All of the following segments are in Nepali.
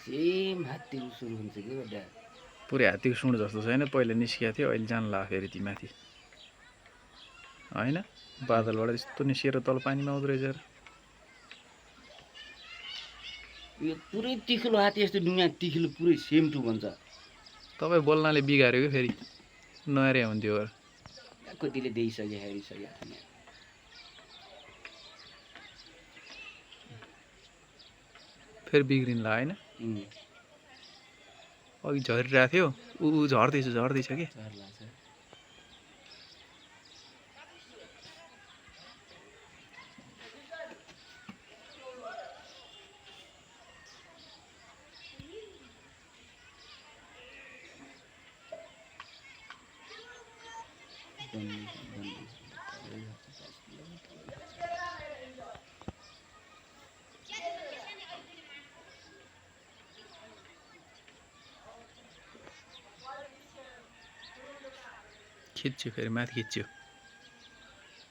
सेम हात्तीको सुर हुन्छ कि बडा पुरै हात्तीको सुँड जस्तो छैन पहिला निस्किएको थियो अहिले जान ला फेरि ती माथि हैन बादलबाट यस्तो निस्किएर तल पानीमा आउँदो रहेछ यो पुरै तिखलो हात्ती यस्तो डुङ्गा तिखलो पुरै सेम टु भन्छ तपाईँ बोल्नाले बिगार्यो कि फेरि नहेरे हुन्थ्यो कतिले देखिसक्यो हेरिसक्यो फेरि बिग्रिन्ला होइन अघि झरिरहेको थियो ऊ झर्दैछ कि खिच्यो फेरि माथि खिच्यो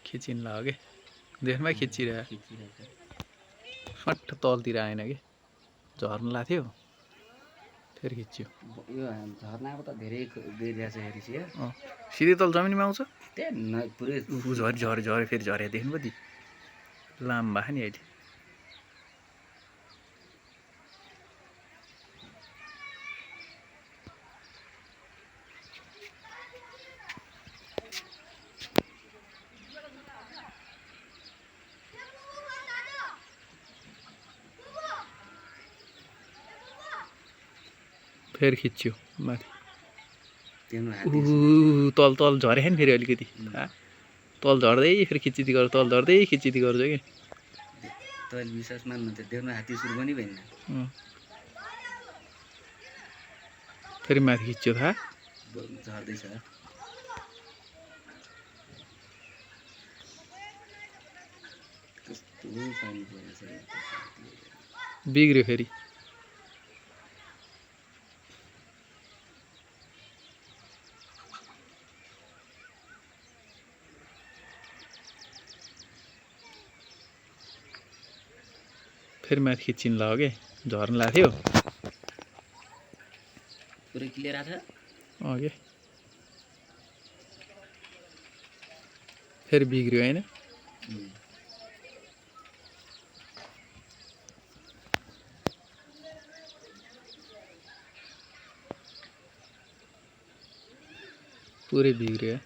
खिचिन लाग्यो कि देशमै खिचिरह्यो फट्ट तलतिर आएन कि झर्न लाग्थ्यो थियो फेरि खिच्यो यो झर्नाको त धेरै गइरहेछ हेरिस सिधै तल जमिनमा आउँछ त्यहाँ पुरै झऱ्यो फेरि झरे देख्नु पो लाम भएको नि अहिले फेरि खिच्यो माथि तल तल झरे नि फेरि अलिकति तल झर्दै फेरि खिचिती गर्छ तल झर्दै खिचिती गर्छ कि तैँले विश्वास मान्नुहुन्छ देख्नु हात्ती सुरु पनि भएन फेरि माथि खिच्यो थाहा झर्दैछ कस्तो पानी परेछ बिग्रियो फेरि फेरि माथि खिचिन लाग्यो कि झर्न लाग्थ्यो पुरै क्लियर आछ के फेरि बिग्रियो हैन पुरै बिग्रियो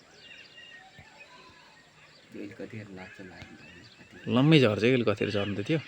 कतिखेर लाग्छ लम्मै झर्छ कि कतिखेर झर्दै थियो